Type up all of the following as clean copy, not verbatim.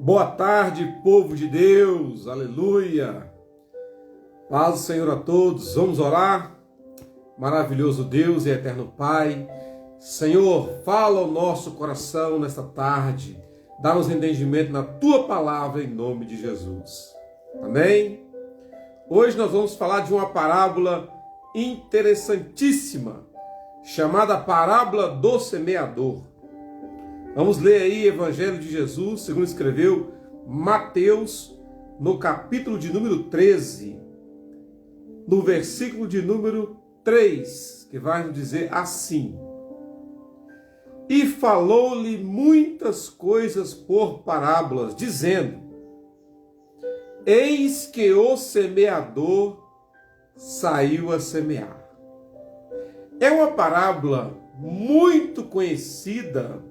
Boa tarde, povo de Deus, aleluia. Paz do Senhor a todos, vamos orar. Maravilhoso Deus e eterno Pai, Senhor, fala ao nosso coração nesta tarde, dá-nos entendimento na Tua palavra em nome de Jesus. Amém? Hoje nós vamos falar de uma parábola interessantíssima, chamada Parábola do Semeador. Vamos ler aí o Evangelho de Jesus, segundo escreveu Mateus, no capítulo de número 13, no versículo de número 3, que vai nos dizer assim: E falou-lhe muitas coisas por parábolas, dizendo: Eis que o semeador saiu a semear. É uma parábola muito conhecida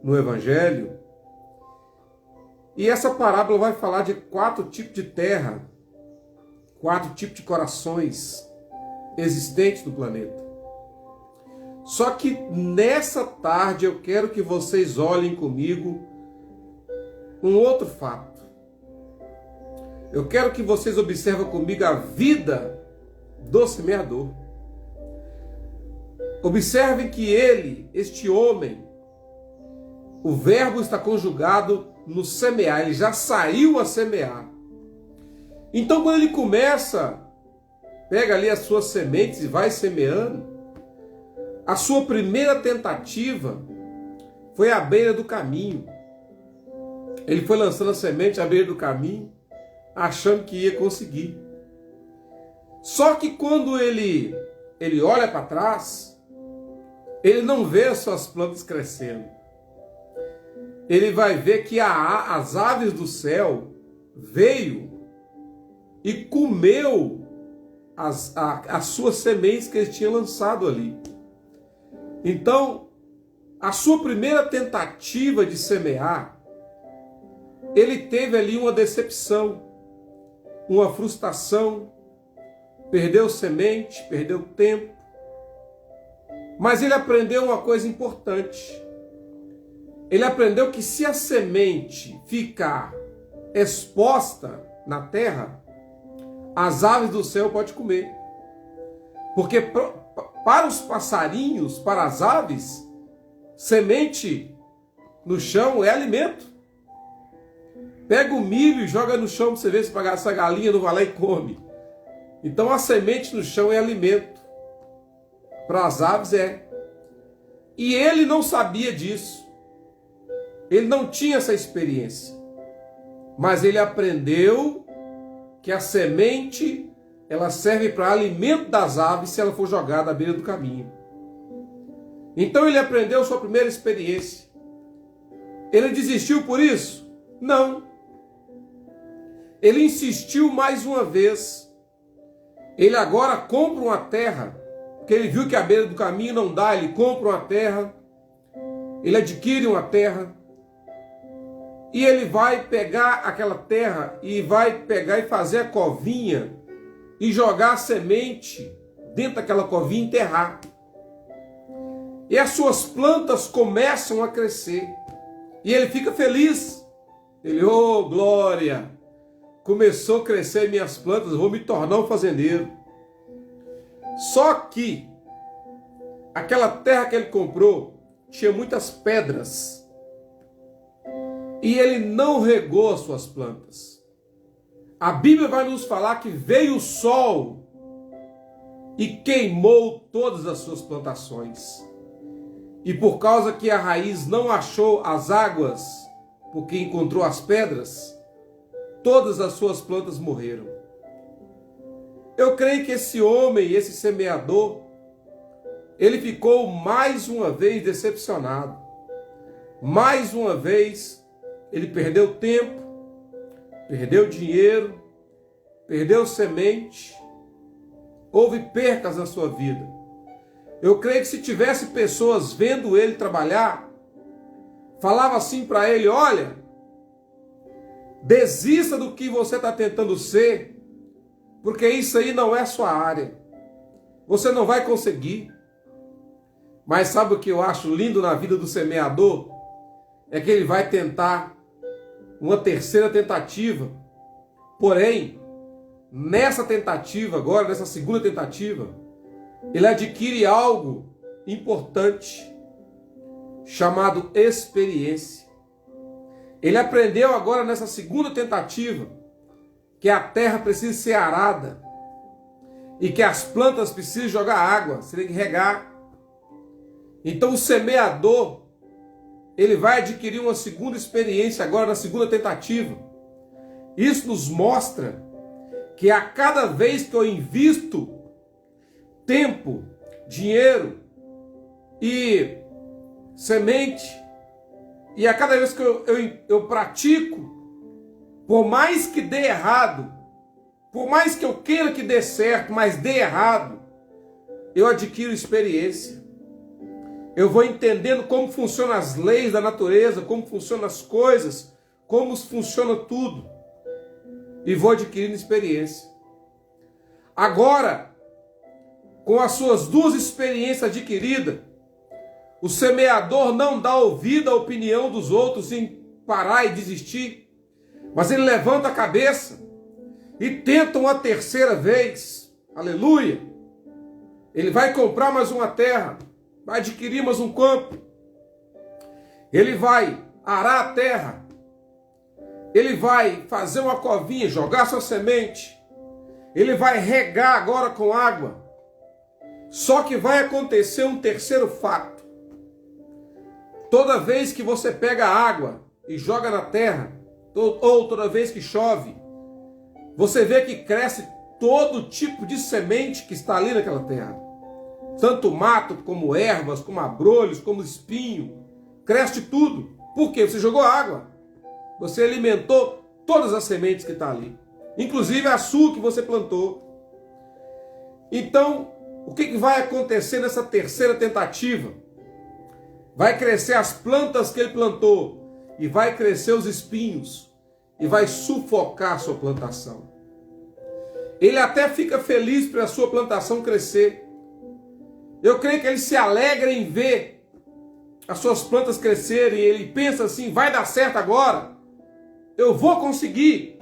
no Evangelho, e essa parábola vai falar de 4 tipos de terra, 4 tipos de corações existentes no planeta. Só que nessa tarde eu quero que vocês olhem comigo um outro fato. Eu quero que vocês observem comigo a vida do semeador. Observem que ele, este homem, o verbo está conjugado no semear, ele já saiu a semear. Então quando ele começa, pega ali as suas sementes e vai semeando, a sua primeira tentativa foi à beira do caminho. Ele foi lançando a semente à beira do caminho, achando que ia conseguir. Só que quando ele olha para trás, ele não vê as suas plantas crescendo. Ele vai ver que as aves do céu veio e comeu as suas sementes que ele tinha lançado ali. Então, a sua primeira tentativa de semear, ele teve ali uma decepção, uma frustração, perdeu semente, perdeu tempo. Mas ele aprendeu uma coisa importante. Ele aprendeu que se a semente ficar exposta na terra, as aves do céu podem comer. Porque para os passarinhos, para as aves, semente no chão é alimento. Pega o milho e joga no chão para você ver se essa galinha não vai lá e come. Então a semente no chão é alimento. Para as aves é. E ele não sabia disso. Ele não tinha essa experiência. Mas ele aprendeu que a semente, ela serve para alimento das aves se ela for jogada à beira do caminho. Então ele aprendeu sua primeira experiência. Ele desistiu por isso? Não. Ele insistiu mais uma vez. Ele agora compra uma terra, porque ele viu que à beira do caminho não dá, ele compra uma terra, ele adquire uma terra, e ele vai pegar aquela terra e vai pegar e fazer a covinha e jogar a semente dentro daquela covinha e enterrar. E as suas plantas começam a crescer. E ele fica feliz. Ele, oh glória, começou a crescer minhas plantas, vou me tornar um fazendeiro. Só que aquela terra que ele comprou tinha muitas pedras. E ele não regou as suas plantas. A Bíblia vai nos falar que veio o sol e queimou todas as suas plantações. E por causa que a raiz não achou as águas, porque encontrou as pedras, todas as suas plantas morreram. Eu creio que esse homem, esse semeador, ele ficou mais uma vez decepcionado. Mais uma vez, ele perdeu tempo, perdeu dinheiro, perdeu semente, houve percas na sua vida. Eu creio que se tivesse pessoas vendo ele trabalhar, falava assim para ele: olha, desista do que você está tentando ser, porque isso aí não é sua área. Você não vai conseguir. Mas sabe o que eu acho lindo na vida do semeador? É que ele vai tentar uma terceira tentativa. Porém, nessa tentativa agora, nessa segunda tentativa, ele adquire algo importante, chamado experiência. Ele aprendeu agora nessa segunda tentativa que a terra precisa ser arada e que as plantas precisam jogar água, você tem que regar. Então o semeador, ele vai adquirir uma segunda experiência agora na segunda tentativa. Isso nos mostra que a cada vez que eu invisto tempo, dinheiro e semente, e a cada vez que eu pratico, por mais que dê errado, por mais que eu queira que dê certo, mas dê errado, eu adquiro experiência. Eu vou entendendo como funcionam as leis da natureza, como funcionam as coisas, como funciona tudo. E vou adquirindo experiência. Agora, com as suas duas experiências adquiridas, o semeador não dá ouvido à opinião dos outros em parar e desistir, mas ele levanta a cabeça e tenta uma terceira vez. Aleluia! Ele vai comprar mais uma terra, vai adquirir mais um campo, ele vai arar a terra, ele vai fazer uma covinha, jogar sua semente, ele vai regar agora com água. Só que vai acontecer um terceiro fato. Toda vez que você pega água e joga na terra, ou toda vez que chove, você vê que cresce todo tipo de semente que está ali naquela terra. Tanto mato, como ervas, como abrolhos, como espinho. Cresce tudo. Por quê? Você jogou água. Você alimentou todas as sementes que estão ali. Inclusive a sua que você plantou. Então, o que vai acontecer nessa terceira tentativa? Vai crescer as plantas que ele plantou, e vai crescer os espinhos, e vai sufocar a sua plantação. Ele até fica feliz para a sua plantação crescer. Eu creio que ele se alegra em ver as suas plantas crescerem, e ele pensa assim, vai dar certo agora, eu vou conseguir.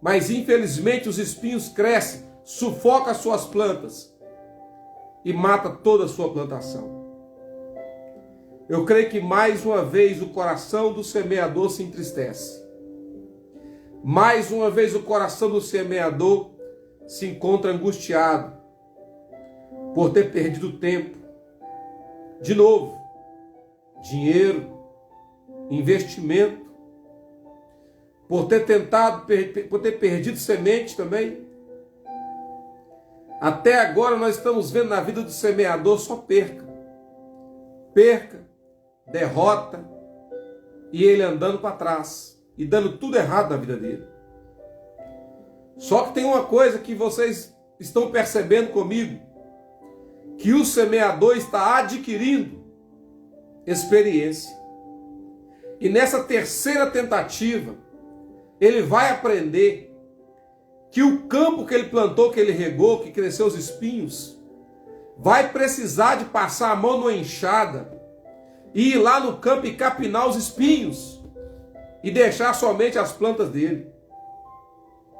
Mas infelizmente os espinhos crescem, sufoca as suas plantas e mata toda a sua plantação. Eu creio que mais uma vez o coração do semeador se entristece. Mais uma vez o coração do semeador se encontra angustiado por ter perdido tempo. De novo, dinheiro, investimento, por ter tentado, por ter perdido semente também. Até agora nós estamos vendo na vida do semeador só perca. Perca, derrota, e ele andando para trás e dando tudo errado na vida dele. Só que tem uma coisa que vocês estão percebendo comigo, que o semeador está adquirindo experiência. E nessa terceira tentativa, ele vai aprender que o campo que ele plantou, que ele regou, que cresceu os espinhos, vai precisar de passar a mão numa enxada e ir lá no campo e capinar os espinhos e deixar somente as plantas dele.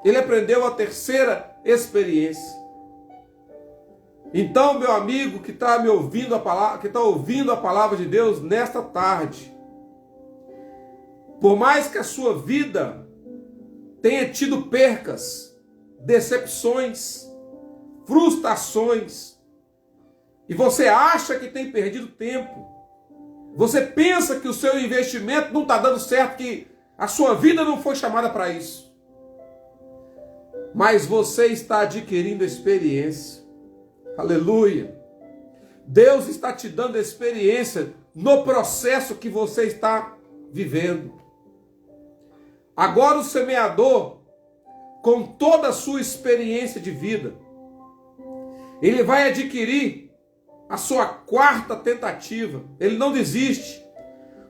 Ele aprendeu a terceira experiência. Então, meu amigo que está me ouvindo a palavra, que está ouvindo a palavra de Deus nesta tarde, por mais que a sua vida tenha tido percas, decepções, frustrações, e você acha que tem perdido tempo, você pensa que o seu investimento não está dando certo, que a sua vida não foi chamada para isso, mas você está adquirindo experiência. Aleluia! Deus está te dando experiência no processo que você está vivendo. Agora o semeador, com toda a sua experiência de vida, ele vai adquirir a sua quarta tentativa. Ele não desiste.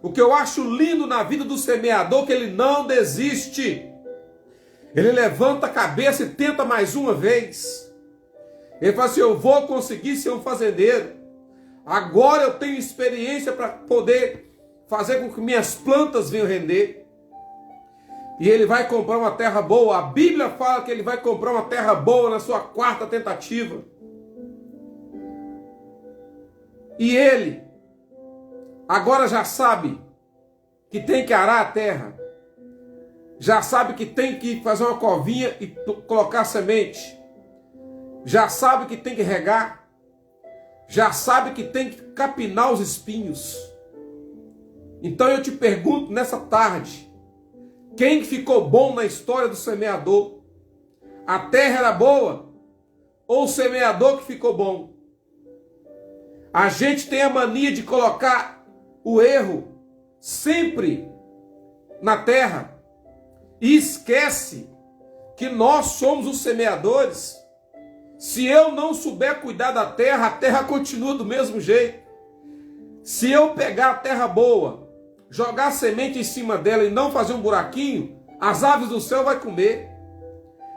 O que eu acho lindo na vida do semeador é que ele não desiste. Ele levanta a cabeça e tenta mais uma vez. Ele fala assim, eu vou conseguir ser um fazendeiro. Agora eu tenho experiência para poder fazer com que minhas plantas venham render. E ele vai comprar uma terra boa. A Bíblia fala que ele vai comprar uma terra boa na sua 4ª tentativa. E ele agora já sabe que tem que arar a terra. Já sabe que tem que fazer uma covinha e colocar semente. Já sabe que tem que regar. Já sabe que tem que capinar os espinhos. Então eu te pergunto nessa tarde, quem ficou bom na história do semeador? A terra era boa ou o semeador que ficou bom? A gente tem a mania de colocar o erro sempre na terra e esquece que nós somos os semeadores. Se eu não souber cuidar da terra, a terra continua do mesmo jeito. Se eu pegar a terra boa, jogar semente em cima dela e não fazer um buraquinho, as aves do céu vão comer.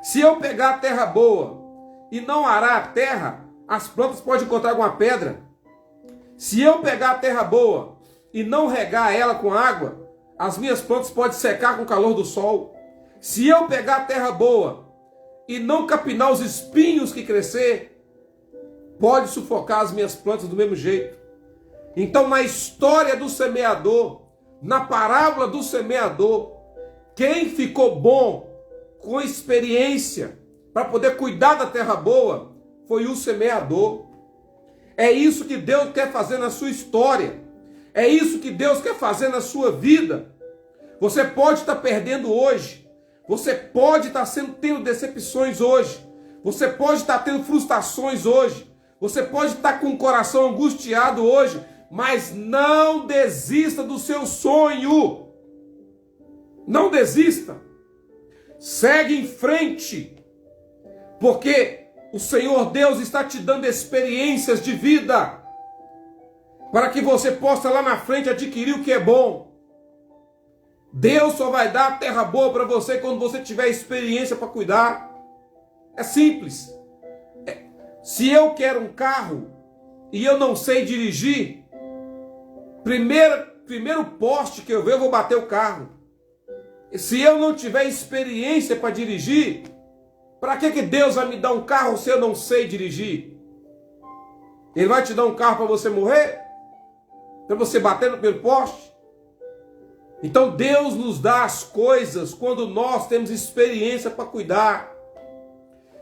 Se eu pegar a terra boa e não arar a terra, as plantas podem encontrar alguma pedra. Se eu pegar a terra boa e não regar ela com água, as minhas plantas podem secar com o calor do sol. Se eu pegar a terra boa e não capinar os espinhos que crescer, pode sufocar as minhas plantas do mesmo jeito. Então, na história do semeador, na parábola do semeador, quem ficou bom, com experiência, para poder cuidar da terra boa, foi o semeador. É isso que Deus quer fazer na sua história. É isso que Deus quer fazer na sua vida. Você pode estar perdendo hoje. Você pode estar tendo decepções hoje. Você pode estar tendo frustrações hoje. Você pode estar com o coração angustiado hoje. Mas não desista do seu sonho. Não desista. Segue em frente. Porque o Senhor Deus está te dando experiências de vida. Para que você possa lá na frente adquirir o que é bom. Deus só vai dar a terra boa para você quando você tiver experiência para cuidar. É simples. Se eu quero um carro e eu não sei dirigir, primeiro poste que eu ver, eu vou bater o carro. Se eu não tiver experiência para dirigir, para que Deus vai me dar um carro se eu não sei dirigir? Ele vai te dar um carro para você morrer? Para você bater no primeiro poste? Então Deus nos dá as coisas quando nós temos experiência para cuidar.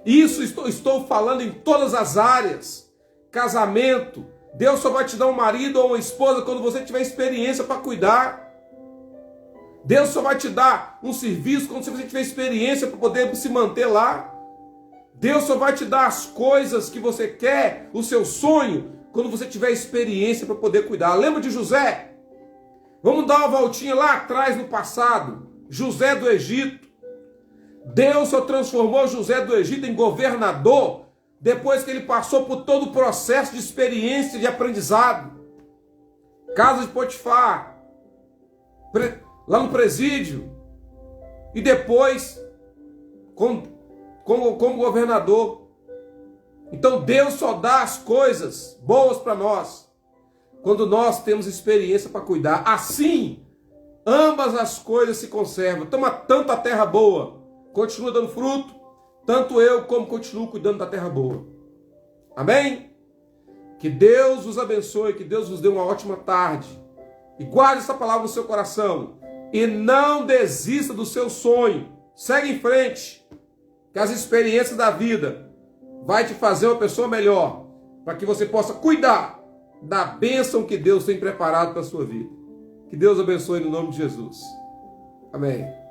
Isso estou falando em todas as áreas. Casamento. Deus só vai te dar um marido ou uma esposa quando você tiver experiência para cuidar. Deus só vai te dar um serviço quando você tiver experiência para poder se manter lá. Deus só vai te dar as coisas que você quer, o seu sonho, quando você tiver experiência para poder cuidar. Lembra de José? Vamos dar uma voltinha lá atrás no passado. José do Egito. Deus só transformou José do Egito em governador depois que ele passou por todo o processo de experiência, de aprendizado. Casa de Potifar, lá no presídio, e depois como governador. Então Deus só dá as coisas boas para nós quando nós temos experiência para cuidar. Assim, ambas as coisas se conservam. Toma tanto a terra boa, continua dando fruto, tanto eu como continuo cuidando da terra boa. Amém? Que Deus os abençoe, que Deus vos dê uma ótima tarde. E guarde essa palavra no seu coração. E não desista do seu sonho. Segue em frente. Que as experiências da vida vai te fazer uma pessoa melhor. Para que você possa cuidar da bênção que Deus tem preparado para a sua vida. Que Deus abençoe no nome de Jesus. Amém.